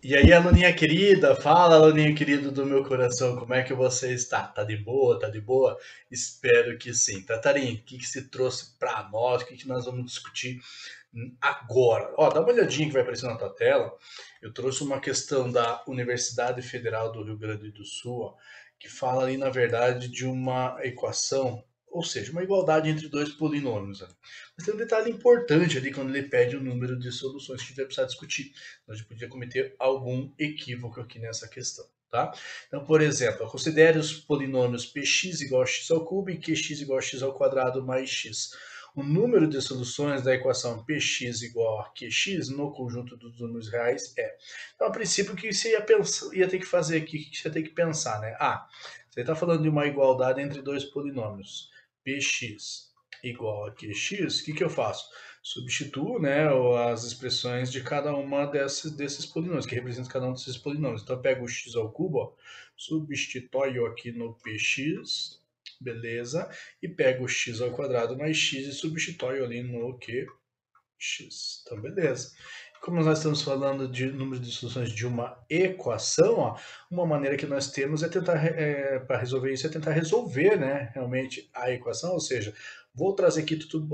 E aí, aluninha querida, fala, aluninho querido do meu coração, como é que você está? Tá de boa? Tá de boa? Espero que sim. Tatarinha, o que que se trouxe para nós? O que que nós vamos discutir agora? Ó, dá uma olhadinha que vai aparecer na tua tela. Eu trouxe uma questão da Universidade Federal do Rio Grande do Sul, ó, que fala ali, na verdade, de uma equação, ou seja, uma igualdade entre dois polinômios, né? Mas tem um detalhe importante ali quando ele pede o número de soluções que a gente vai precisar discutir. A gente podia cometer algum equívoco aqui nessa questão. Tá? Então, por exemplo, considere os polinômios px igual a x ao cubo e qx igual a x ao quadrado mais x. O número de soluções da equação px igual a qx no conjunto dos números reais é. Então, a princípio, o que você ia ter que fazer aqui, o que você ia ter que pensar, né? Você está falando de uma igualdade entre dois polinômios, px igual a qx, o que eu faço? Substituo, né, as expressões de cada uma desses polinômios, que representa cada um desses polinômios. Então eu pego o x ao cubo, ó, substituo aqui no px, beleza, e pego o x ao quadrado mais x e substituo ali no qx. Então, beleza. Como nós estamos falando de número de soluções de uma equação, ó, uma maneira que nós temos é tentar, para resolver isso, é tentar resolver, né, realmente a equação, ou seja, vou trazer aqui tudo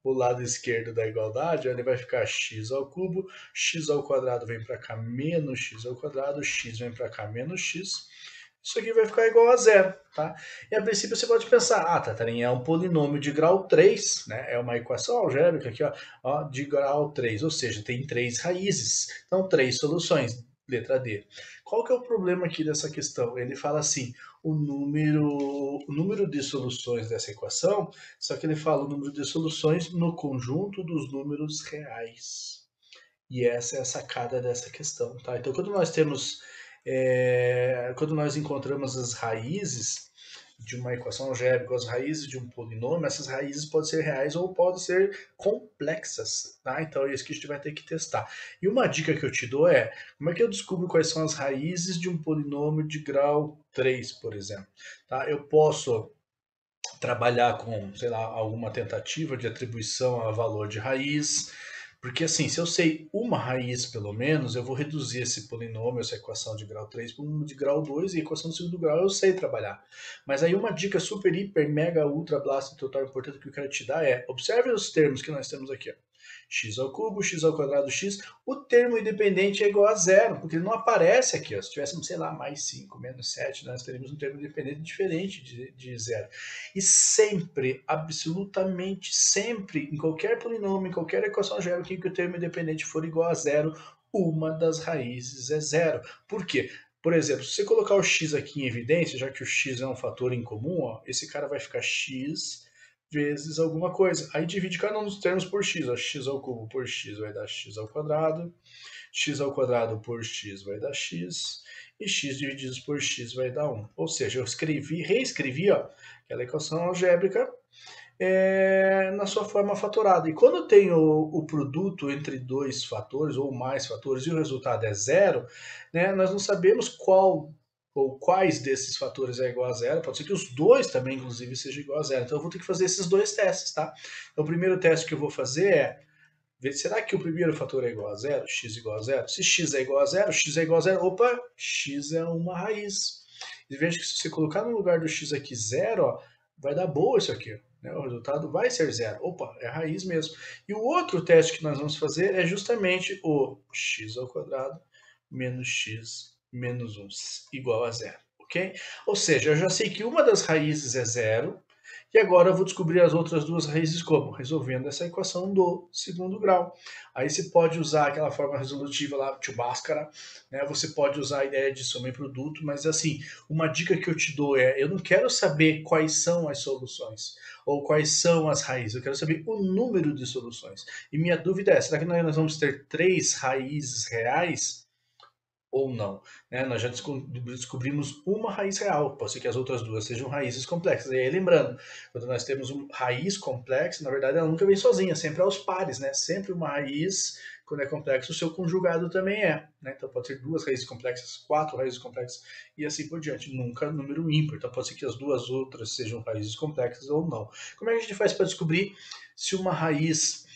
o lado esquerdo da igualdade, ele vai ficar x ao cubo, x ao quadrado vem para cá menos x ao quadrado, x vem para cá menos x, isso aqui vai ficar igual a zero, tá? E a princípio você pode pensar, Tatarinha, é um polinômio de grau 3, né? É uma equação algébrica aqui, ó, de grau 3, ou seja, tem três raízes, então três soluções, letra D. Qual que é o problema aqui dessa questão? Ele fala assim, o número de soluções dessa equação, só que ele fala o número de soluções no conjunto dos números reais. E essa é a sacada dessa questão, tá? Então, quando nós encontramos as raízes de uma equação algébrica, as raízes de um polinômio, essas raízes podem ser reais ou podem ser complexas, tá? Então é isso que a gente vai ter que testar. E uma dica que eu te dou é, como é que eu descubro quais são as raízes de um polinômio de grau 3, por exemplo? Tá? Eu posso trabalhar com, sei lá, alguma tentativa de atribuição a valor de raiz, porque assim, se eu sei uma raiz pelo menos, eu vou reduzir esse polinômio, essa equação de grau 3 para uma de grau 2 e a equação do segundo grau eu sei trabalhar. Mas aí uma dica super, hiper, mega, ultra, blasta, total importante que eu quero te dar é, observe os termos que nós temos aqui, ó. X ao cubo, x ao quadrado, x, o termo independente é igual a zero, porque ele não aparece aqui. Ó. Se tivéssemos, sei lá, mais 5, menos 7, nós teríamos um termo independente diferente de zero. E sempre, absolutamente sempre, em qualquer polinômio, em qualquer equação algébrica em que o termo independente for igual a zero, uma das raízes é zero. Por quê? Por exemplo, se você colocar o x aqui em evidência, já que o x é um fator incomum, ó, esse cara vai ficar x vezes alguma coisa. Aí divide cada um dos termos por x. Ó, x ao cubo por x vai dar x ao quadrado por x vai dar x, e x dividido por x vai dar 1. Ou seja, eu reescrevi ó, aquela equação algébrica na sua forma fatorada. E quando eu tenho o produto entre dois fatores ou mais fatores e o resultado é zero, né, nós não sabemos qual ou quais desses fatores é igual a zero. Pode ser que os dois também, inclusive, sejam igual a zero. Então eu vou ter que fazer esses dois testes, tá? Então o primeiro teste que eu vou fazer é será que o primeiro fator é igual a zero? X igual a zero? Se x é igual a zero, x é igual a zero, opa, x é uma raiz. E veja que se você colocar no lugar do x aqui zero, ó, vai dar boa isso aqui. Né? O resultado vai ser zero. Opa, é raiz mesmo. E o outro teste que nós vamos fazer é justamente o x ao quadrado menos x menos 1 igual a zero. Ok? Ou seja, eu já sei que uma das raízes é zero, e agora eu vou descobrir as outras duas raízes como? Resolvendo essa equação do segundo grau. Aí você pode usar aquela forma resolutiva lá, de Bhaskara, né? Você pode usar a ideia de soma e produto, mas assim, uma dica que eu te dou é, eu não quero saber quais são as soluções, ou quais são as raízes, eu quero saber o número de soluções. E minha dúvida é, será que nós vamos ter 3 raízes reais? Ou não. Né? Nós já descobrimos uma raiz real, pode ser que as outras duas sejam raízes complexas. E aí, lembrando, quando nós temos uma raiz complexa, na verdade ela nunca vem sozinha, sempre aos pares, né? Sempre uma raiz, quando é complexo, o seu conjugado também é. Né? Então pode ser duas raízes complexas, quatro raízes complexas e assim por diante. Nunca número ímpar. Então pode ser que as duas outras sejam raízes complexas ou não. Como é que a gente faz para descobrir se uma raiz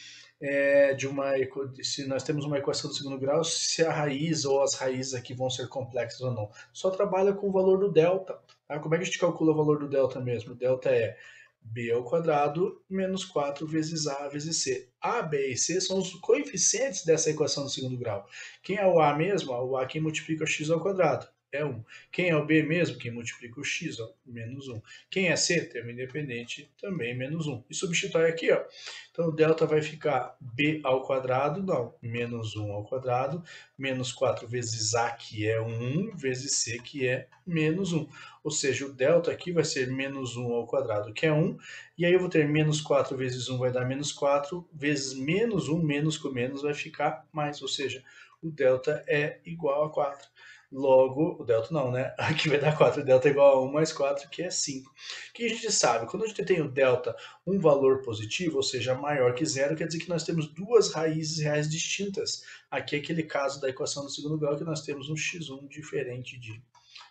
se nós temos uma equação do segundo grau, se a raiz ou as raízes aqui vão ser complexas ou não. Só trabalha com o valor do delta. Tá? Como é que a gente calcula o valor do delta mesmo? O delta é b ao quadrado menos 4 vezes a vezes c. A, b e c são os coeficientes dessa equação do segundo grau. Quem é o a mesmo? O a quem multiplica o x ao quadrado. É 1. Quem é o b mesmo? Quem multiplica o x, ó, menos 1. Quem é c? Termo independente, também menos 1. E substitui aqui, ó. Então, o delta vai ficar b ao quadrado, não, menos 1 ao quadrado, menos 4 vezes a, que é 1, vezes c, que é menos 1. Ou seja, o delta aqui vai ser menos 1 ao quadrado, que é 1, e aí eu vou ter menos 4 vezes 1 vai dar menos 4, vezes menos 1, menos com menos vai ficar mais, ou seja, o delta é igual a 4. Logo, o delta não, né? Aqui vai dar 4, o delta é igual a 1 mais 4, que é 5. O que a gente sabe? Quando a gente tem o delta um valor positivo, ou seja, maior que zero, quer dizer que nós temos duas raízes reais distintas. Aqui é aquele caso da equação do segundo grau que nós temos um x1 diferente de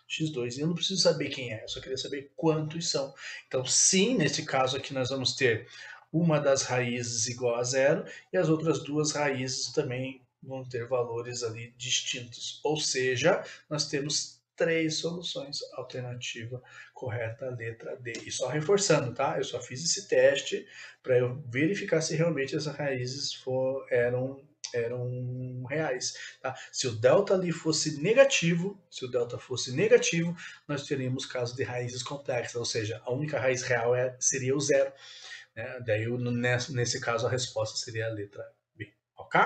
x2. E eu não preciso saber quem é, eu só queria saber quantos são. Então, sim, nesse caso aqui nós vamos ter uma das raízes igual a zero e as outras duas raízes também vão ter valores ali distintos. Ou seja, nós temos três soluções. Alternativa correta, letra D. E só reforçando, tá? Eu só fiz esse teste para eu verificar se realmente essas raízes eram reais. Tá? Se o delta ali fosse negativo, nós teríamos caso de raízes complexas, ou seja, a única raiz real seria o zero. Né? Daí, nesse caso, a resposta seria a letra B. Ok?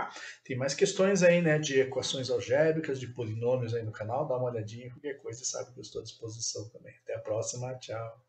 Tem mais questões aí, né, de equações algébricas, de polinômios aí no canal, dá uma olhadinha, qualquer coisa, sabe que eu estou à disposição também. Até a próxima, tchau.